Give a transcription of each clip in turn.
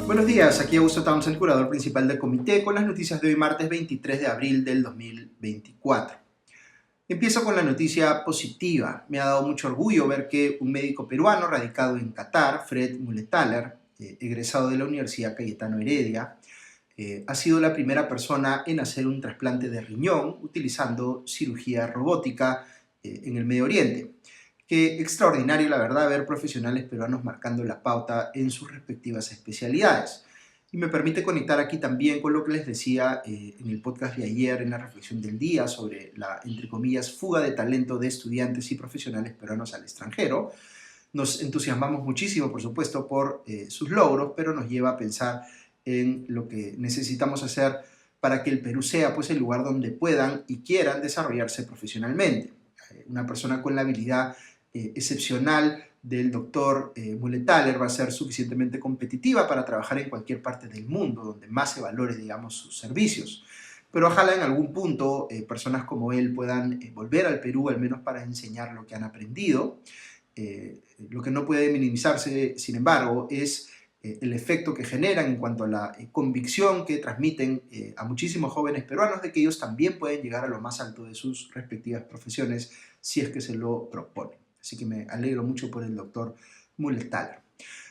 Buenos días, aquí Augusto Townsend, curador principal del comité, con las noticias de hoy martes 23 de abril del 2024. Empiezo con la noticia positiva. Me ha dado mucho orgullo ver que un médico peruano radicado en Qatar, Fred Mulethaler, egresado de la Universidad Cayetano Heredia, ha sido la primera persona en hacer un trasplante de riñón utilizando cirugía robótica en el Medio Oriente. Qué extraordinario, la verdad, ver profesionales peruanos marcando la pauta en sus respectivas especialidades. Y me permite conectar aquí también con lo que les decía en el podcast de ayer, en la reflexión del día, sobre la, entre comillas, fuga de talento de estudiantes y profesionales peruanos al extranjero. Nos entusiasmamos muchísimo, por supuesto, por sus logros, pero nos lleva a pensar en lo que necesitamos hacer para que el Perú sea, pues, el lugar donde puedan y quieran desarrollarse profesionalmente. Una persona con la habilidad excepcional del doctor Mulethaler va a ser suficientemente competitiva para trabajar en cualquier parte del mundo donde más se valore, digamos, sus servicios. Pero ojalá en algún punto personas como él puedan volver al Perú, al menos para enseñar lo que han aprendido. Lo que no puede minimizarse, sin embargo, es el efecto que generan en cuanto a la convicción que transmiten a muchísimos jóvenes peruanos de que ellos también pueden llegar a lo más alto de sus respectivas profesiones si es que se lo proponen. Así que me alegro mucho por el doctor Mulethaler.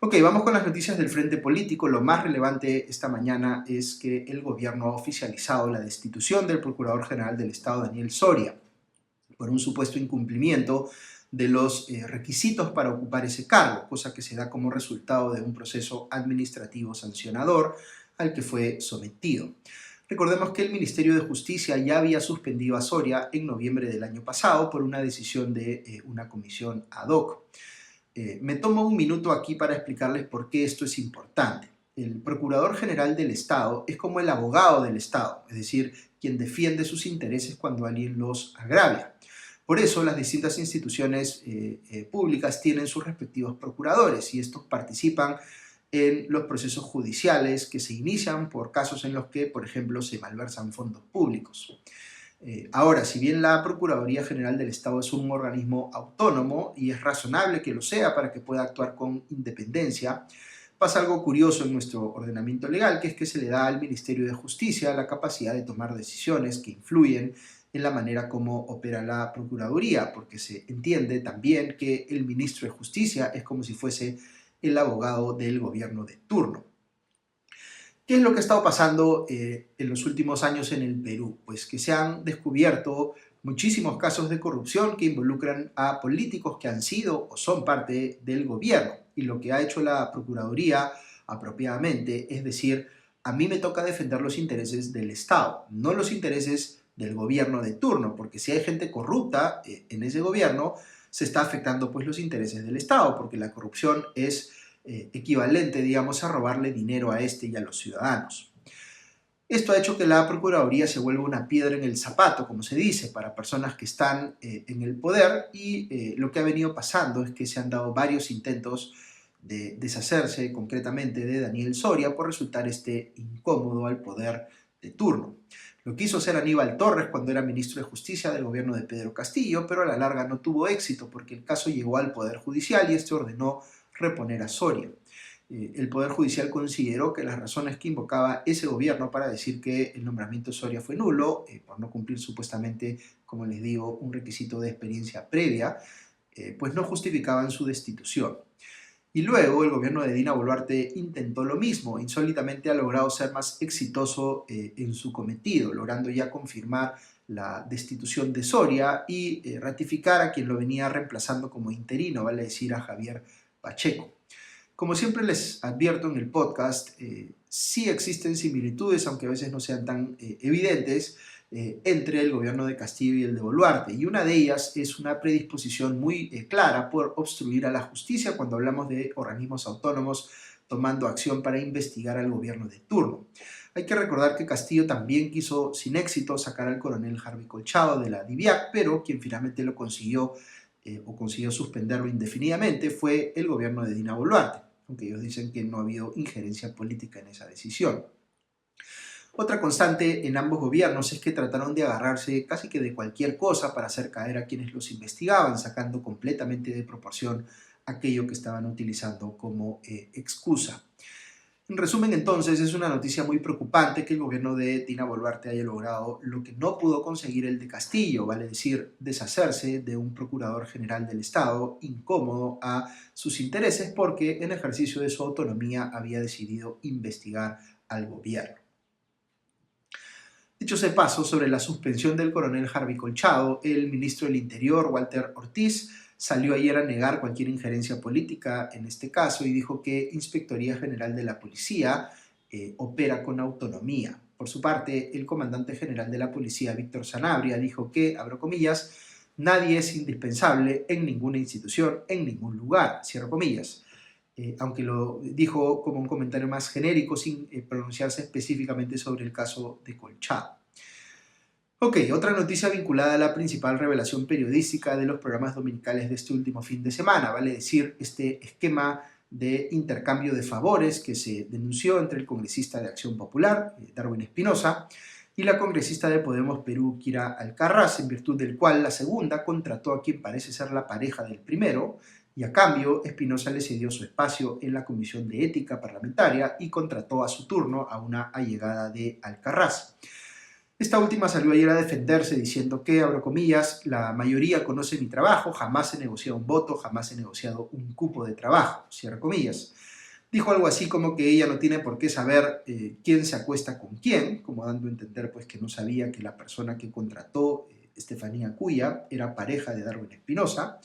Ok, vamos con las noticias del frente político. Lo más relevante esta mañana es que el gobierno ha oficializado la destitución del Procurador General del Estado, Daniel Soria, por un supuesto incumplimiento de los requisitos para ocupar ese cargo, cosa que se da como resultado de un proceso administrativo sancionador al que fue sometido. Recordemos que el Ministerio de Justicia ya había suspendido a Soria en noviembre del año pasado por una decisión de una comisión ad hoc. Me tomo un minuto aquí para explicarles por qué esto es importante. El Procurador General del Estado es como el abogado del Estado, es decir, quien defiende sus intereses cuando alguien los agravia. Por eso las distintas instituciones públicas tienen sus respectivos procuradores y estos participan en los procesos judiciales que se inician por casos en los que, por ejemplo, se malversan fondos públicos. Ahora, si bien la Procuraduría General del Estado es un organismo autónomo y es razonable que lo sea para que pueda actuar con independencia, pasa algo curioso en nuestro ordenamiento legal, que es que se le da al Ministerio de Justicia la capacidad de tomar decisiones que influyen en la manera como opera la Procuraduría, porque se entiende también que el ministro de Justicia es como si fuese el abogado del gobierno de turno. ¿Qué es lo que ha estado pasando en los últimos años en el Perú? Pues que se han descubierto muchísimos casos de corrupción que involucran a políticos que han sido o son parte del gobierno. Y lo que ha hecho la Procuraduría apropiadamente es decir, a mí me toca defender los intereses del Estado, no los intereses del gobierno de turno, porque si hay gente corrupta en ese gobierno, se está afectando pues los intereses del Estado, porque la corrupción es equivalente, digamos, a robarle dinero a este y a los ciudadanos. Esto ha hecho que la Procuraduría se vuelva una piedra en el zapato, como se dice, para personas que están en el poder y lo que ha venido pasando es que se han dado varios intentos de deshacerse concretamente de Daniel Soria por resultar incómodo al poder de turno. Lo quiso hacer Aníbal Torres cuando era ministro de Justicia del gobierno de Pedro Castillo, pero a la larga no tuvo éxito porque el caso llegó al Poder Judicial y este ordenó reponer a Soria. El Poder Judicial consideró que las razones que invocaba ese gobierno para decir que el nombramiento de Soria fue nulo, por no cumplir supuestamente, como les digo, un requisito de experiencia previa, pues no justificaban su destitución. Y luego el gobierno de Dina Boluarte intentó lo mismo, insólitamente ha logrado ser más exitoso en su cometido, logrando ya confirmar la destitución de Soria y ratificar a quien lo venía reemplazando como interino, vale decir a Javier Pacheco. Como siempre les advierto en el podcast, sí existen similitudes, aunque a veces no sean tan evidentes, entre el gobierno de Castillo y el de Boluarte. Y una de ellas es una predisposición muy clara por obstruir a la justicia cuando hablamos de organismos autónomos tomando acción para investigar al gobierno de turno. Hay que recordar que Castillo también quiso sin éxito sacar al coronel Harvey Colchado de la DIVIAC, pero quien finalmente lo consiguió o consiguió suspenderlo indefinidamente fue el gobierno de Dina Boluarte, aunque ellos dicen que no ha habido injerencia política en esa decisión. Otra constante en ambos gobiernos es que trataron de agarrarse casi que de cualquier cosa para hacer caer a quienes los investigaban, sacando completamente de proporción aquello que estaban utilizando como excusa. En resumen, entonces, es una noticia muy preocupante que el gobierno de Dina Boluarte haya logrado lo que no pudo conseguir el de Castillo, vale decir, deshacerse de un procurador general del Estado incómodo a sus intereses porque en ejercicio de su autonomía había decidido investigar al gobierno. Dicho sea de paso, sobre la suspensión del coronel Harvey Colchado, el ministro del Interior, Walter Ortiz, salió ayer a negar cualquier injerencia política en este caso y dijo que Inspectoría General de la Policía opera con autonomía. Por su parte, el comandante general de la policía, Víctor Sanabria, dijo que, abro comillas, nadie es indispensable en ninguna institución, en ningún lugar, cierro comillas. Aunque lo dijo como un comentario más genérico sin pronunciarse específicamente sobre el caso de Colchado. Ok, otra noticia vinculada a la principal revelación periodística de los programas dominicales de este último fin de semana, vale decir, este esquema de intercambio de favores que se denunció entre el congresista de Acción Popular, Darwin Espinosa, y la congresista de Podemos Perú, Kira Alcaraz, en virtud del cual la segunda contrató a quien parece ser la pareja del primero, y a cambio Espinosa le cedió su espacio en la Comisión de Ética Parlamentaria y contrató a su turno a una allegada de Alcaraz. Esta última salió ayer a defenderse diciendo que, abro comillas, la mayoría conoce mi trabajo, jamás he negociado un voto, jamás he negociado un cupo de trabajo, cierro comillas. Dijo algo así como que ella no tiene por qué saber quién se acuesta con quién, como dando a entender pues que no sabía que la persona que contrató, Estefanía Cuya, era pareja de Darwin Espinosa,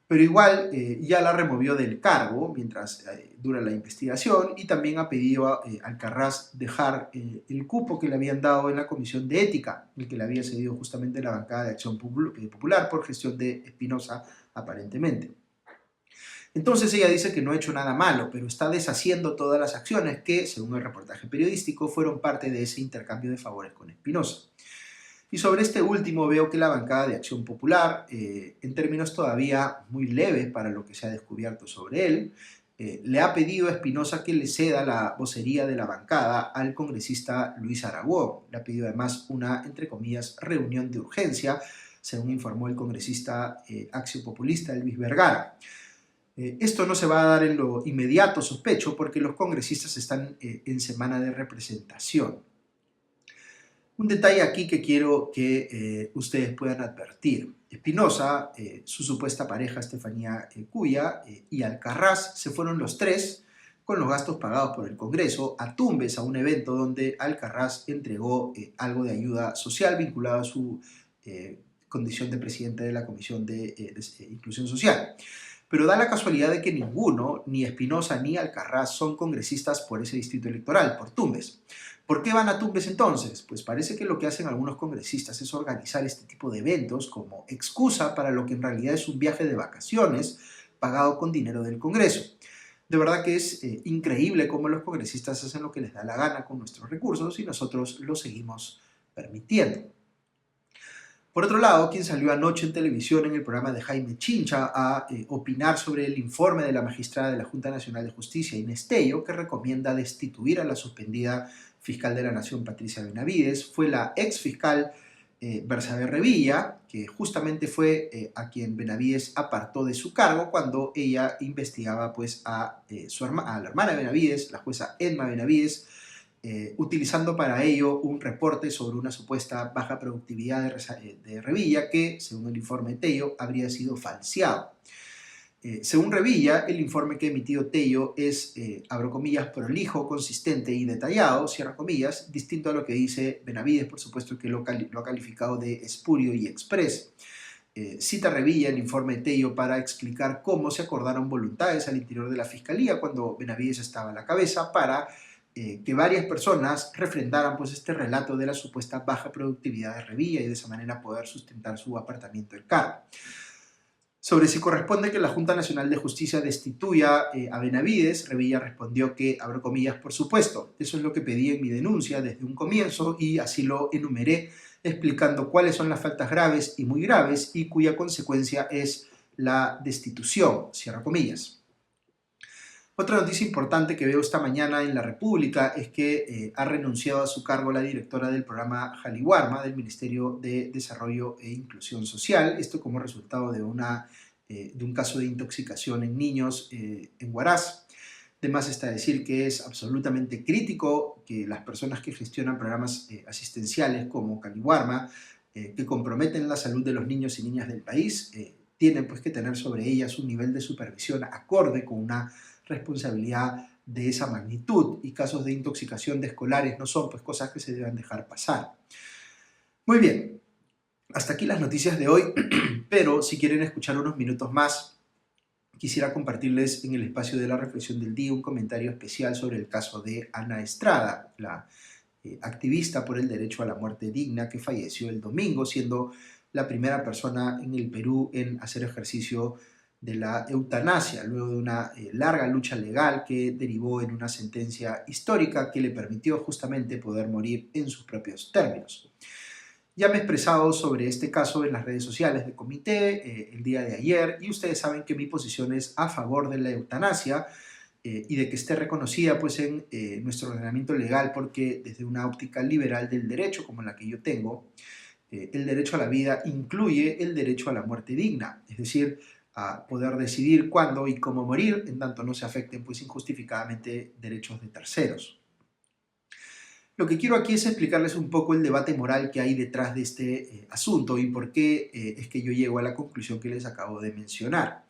pero igual ya la removió del cargo mientras dura la investigación y también ha pedido a Alcaraz dejar el cupo que le habían dado en la Comisión de Ética, el que le había cedido justamente la bancada de Acción Popular por gestión de Espinosa aparentemente. Entonces ella dice que no ha hecho nada malo, pero está deshaciendo todas las acciones que, según el reportaje periodístico, fueron parte de ese intercambio de favores con Espinosa. Y sobre este último veo que la bancada de Acción Popular, en términos todavía muy leves para lo que se ha descubierto sobre él, le ha pedido a Espinosa que le ceda la vocería de la bancada al congresista Luis Aragón. Le ha pedido además una, entre comillas, reunión de urgencia, según informó el congresista axiopopulista Elvis Vergara. Esto no se va a dar en lo inmediato, sospecho, porque los congresistas están en semana de representación. Un detalle aquí que quiero que ustedes puedan advertir. Espinosa, su supuesta pareja Estefanía Cuya y Alcaraz se fueron los tres con los gastos pagados por el Congreso a Tumbes, a un evento donde Alcaraz entregó algo de ayuda social vinculado a su condición de presidente de la Comisión de Inclusión Social. Pero da la casualidad de que ninguno, ni Espinosa ni Alcaraz, son congresistas por ese distrito electoral, por Tumbes. ¿Por qué van a Tumbes entonces? Pues parece que lo que hacen algunos congresistas es organizar este tipo de eventos como excusa para lo que en realidad es un viaje de vacaciones pagado con dinero del Congreso. De verdad que es increíble cómo los congresistas hacen lo que les da la gana con nuestros recursos y nosotros lo seguimos permitiendo. Por otro lado, quien salió anoche en televisión en el programa de Jaime Chincha a opinar sobre el informe de la magistrada de la Junta Nacional de Justicia, Inés Tello, que recomienda destituir a la suspendida fiscal de la Nación, Patricia Benavides, fue la ex fiscal Bersabe Revilla, que justamente fue a quien Benavides apartó de su cargo cuando ella investigaba pues, a la hermana de Benavides, la jueza Edma Benavides, utilizando para ello un reporte sobre una supuesta baja productividad de Revilla que, según el informe de Tello, habría sido falseado. Según Revilla, el informe que ha emitido Tello es, abro comillas, prolijo, consistente y detallado, cierro comillas, distinto a lo que dice Benavides, por supuesto que lo ha calificado de espurio y express. Cita Revilla el informe de Tello para explicar cómo se acordaron voluntades al interior de la Fiscalía cuando Benavides estaba a la cabeza para que varias personas refrendaran pues, este relato de la supuesta baja productividad de Revilla y de esa manera poder sustentar su apartamiento del cargo. Sobre si corresponde que la Junta Nacional de Justicia destituya a Benavides, Revilla respondió que, abro comillas, por supuesto, eso es lo que pedí en mi denuncia desde un comienzo y así lo enumeré, explicando cuáles son las faltas graves y muy graves y cuya consecuencia es la destitución, cierro comillas. Otra noticia importante que veo esta mañana en La República es que ha renunciado a su cargo la directora del programa Jaliwarma del Ministerio de Desarrollo e Inclusión Social, esto como resultado de un caso de intoxicación en niños en Huaraz. De más está decir que es absolutamente crítico que las personas que gestionan programas asistenciales como Caliwarma, que comprometen la salud de los niños y niñas del país, tienen pues que tener sobre ellas un nivel de supervisión acorde con una responsabilidad de esa magnitud, y casos de intoxicación de escolares no son pues cosas que se deben dejar pasar. Muy bien, hasta aquí las noticias de hoy, pero si quieren escuchar unos minutos más, quisiera compartirles en el espacio de la reflexión del día un comentario especial sobre el caso de Ana Estrada, la activista por el derecho a la muerte digna que falleció el domingo, siendo la primera persona en el Perú en hacer ejercicio de la eutanasia, luego de una larga lucha legal que derivó en una sentencia histórica que le permitió justamente poder morir en sus propios términos. Ya me he expresado sobre este caso en las redes sociales de Comité el día de ayer, y ustedes saben que mi posición es a favor de la eutanasia y de que esté reconocida pues, en nuestro ordenamiento legal, porque desde una óptica liberal del derecho, como la que yo tengo, el derecho a la vida incluye el derecho a la muerte digna, es decir, a poder decidir cuándo y cómo morir, en tanto no se afecten pues, injustificadamente derechos de terceros. Lo que quiero aquí es explicarles un poco el debate moral que hay detrás de este asunto y por qué es que yo llego a la conclusión que les acabo de mencionar.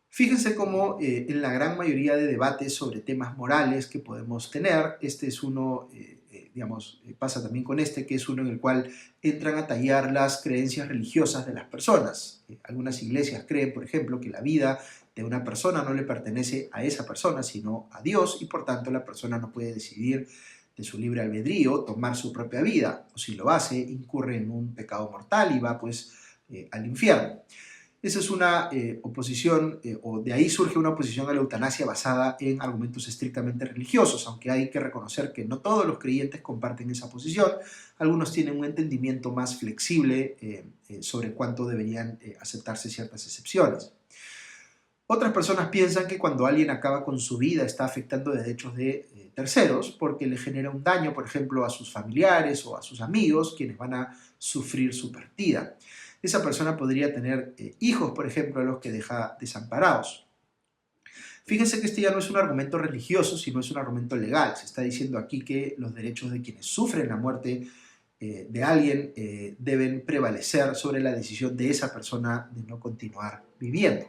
Fíjense cómo en la gran mayoría de debates sobre temas morales que podemos tener, este es uno, pasa también con este, que es uno en el cual entran a tallar las creencias religiosas de las personas. Algunas iglesias creen, por ejemplo, que la vida de una persona no le pertenece a esa persona, sino a Dios, y por tanto la persona no puede decidir de su libre albedrío tomar su propia vida, o si lo hace, incurre en un pecado mortal y va pues al infierno. Esa es una oposición, o de ahí surge una oposición a la eutanasia basada en argumentos estrictamente religiosos, aunque hay que reconocer que no todos los creyentes comparten esa posición. Algunos tienen un entendimiento más flexible sobre cuánto deberían aceptarse ciertas excepciones. Otras personas piensan que cuando alguien acaba con su vida está afectando derechos de terceros porque le genera un daño, por ejemplo, a sus familiares o a sus amigos, quienes van a sufrir su partida. Esa persona podría tener hijos, por ejemplo, a los que deja desamparados. Fíjense que este ya no es un argumento religioso, sino es un argumento legal. Se está diciendo aquí que los derechos de quienes sufren la muerte de alguien deben prevalecer sobre la decisión de esa persona de no continuar viviendo.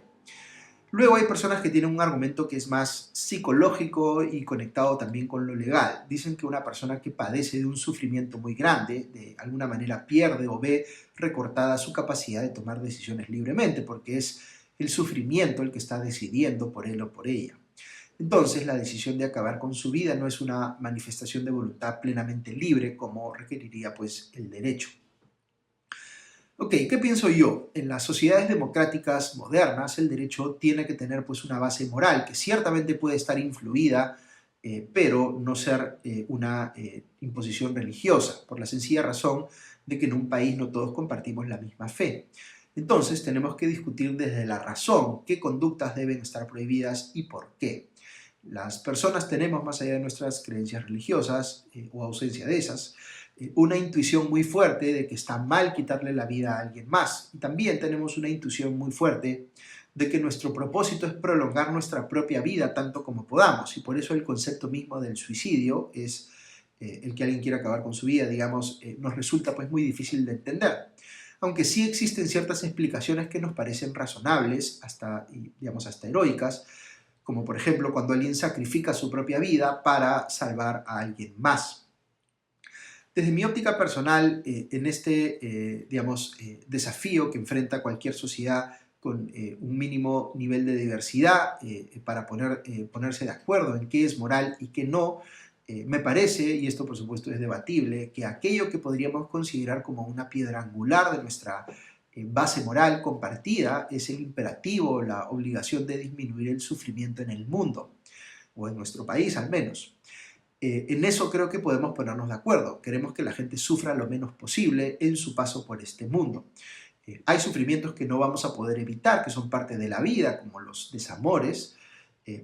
Luego hay personas que tienen un argumento que es más psicológico y conectado también con lo legal. Dicen que una persona que padece de un sufrimiento muy grande, de alguna manera pierde o ve recortada su capacidad de tomar decisiones libremente, porque es el sufrimiento el que está decidiendo por él o por ella. Entonces, la decisión de acabar con su vida no es una manifestación de voluntad plenamente libre, como requeriría pues el derecho. Ok, ¿qué pienso yo? En las sociedades democráticas modernas el derecho tiene que tener pues una base moral que ciertamente puede estar influida, pero no ser una imposición religiosa, por la sencilla razón de que en un país no todos compartimos la misma fe. Entonces tenemos que discutir desde la razón qué conductas deben estar prohibidas y por qué. Las personas tenemos, más allá de nuestras creencias religiosas o ausencia de esas, una intuición muy fuerte de que está mal quitarle la vida a alguien más. Y también tenemos una intuición muy fuerte de que nuestro propósito es prolongar nuestra propia vida tanto como podamos. Y por eso el concepto mismo del suicidio es el que alguien quiera acabar con su vida, digamos, nos resulta pues muy difícil de entender. Aunque sí existen ciertas explicaciones que nos parecen razonables, hasta heroicas, como por ejemplo cuando alguien sacrifica su propia vida para salvar a alguien más. Desde mi óptica personal, en este desafío que enfrenta cualquier sociedad con un mínimo nivel de diversidad para ponerse de acuerdo en qué es moral y qué no, me parece, y esto por supuesto es debatible, que aquello que podríamos considerar como una piedra angular de nuestra base moral compartida es el imperativo, la obligación de disminuir el sufrimiento en el mundo, o en nuestro país al menos. En eso creo que podemos ponernos de acuerdo. Queremos que la gente sufra lo menos posible en su paso por este mundo. Hay sufrimientos que no vamos a poder evitar, que son parte de la vida, como los desamores,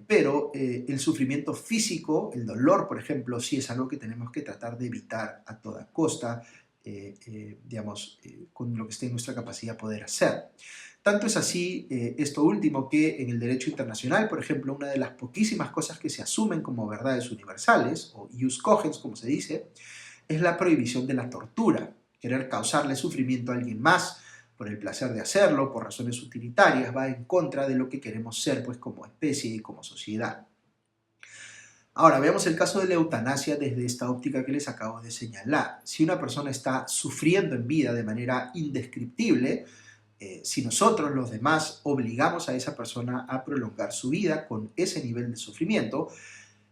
pero el sufrimiento físico, el dolor, por ejemplo, sí es algo que tenemos que tratar de evitar a toda costa, con lo que esté en nuestra capacidad poder hacer. Tanto es así esto último que en el derecho internacional, por ejemplo, una de las poquísimas cosas que se asumen como verdades universales, o jus cogens como se dice, es la prohibición de la tortura. Querer causarle sufrimiento a alguien más por el placer de hacerlo, por razones utilitarias, va en contra de lo que queremos ser pues, como especie y como sociedad. Ahora, veamos el caso de la eutanasia desde esta óptica que les acabo de señalar. Si una persona está sufriendo en vida de manera indescriptible, si nosotros los demás obligamos a esa persona a prolongar su vida con ese nivel de sufrimiento,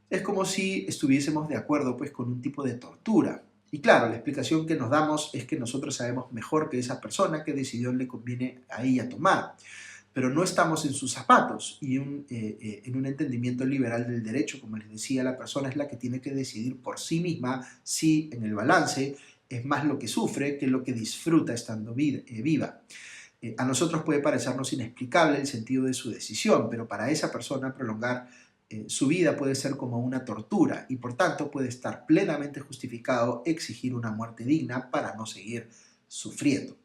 es como si estuviésemos de acuerdo pues, con un tipo de tortura. Y claro, la explicación que nos damos es que nosotros sabemos mejor que esa persona qué decisión le conviene a ella tomar. Pero no estamos en sus zapatos y en un entendimiento liberal del derecho, como les decía, la persona es la que tiene que decidir por sí misma si en el balance es más lo que sufre que lo que disfruta estando viva. A nosotros puede parecernos inexplicable el sentido de su decisión, pero para esa persona prolongar su vida puede ser como una tortura y por tanto puede estar plenamente justificado exigir una muerte digna para no seguir sufriendo.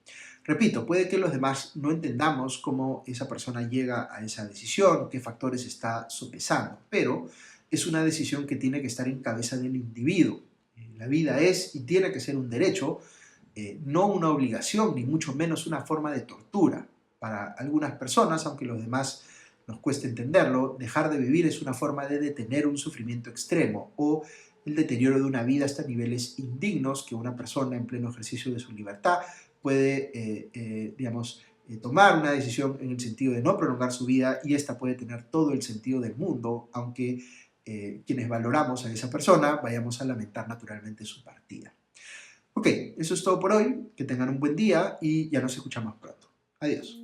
Repito, puede que los demás no entendamos cómo esa persona llega a esa decisión, qué factores está sopesando, pero es una decisión que tiene que estar en cabeza del individuo. La vida es y tiene que ser un derecho, no una obligación, ni mucho menos una forma de tortura. Para algunas personas, aunque los demás nos cueste entenderlo, dejar de vivir es una forma de detener un sufrimiento extremo o el deterioro de una vida hasta niveles indignos que una persona en pleno ejercicio de su libertad puede, tomar una decisión en el sentido de no prolongar su vida y esta puede tener todo el sentido del mundo, aunque quienes valoramos a esa persona vayamos a lamentar naturalmente su partida. Ok, eso es todo por hoy, que tengan un buen día y ya nos escuchamos pronto. Adiós.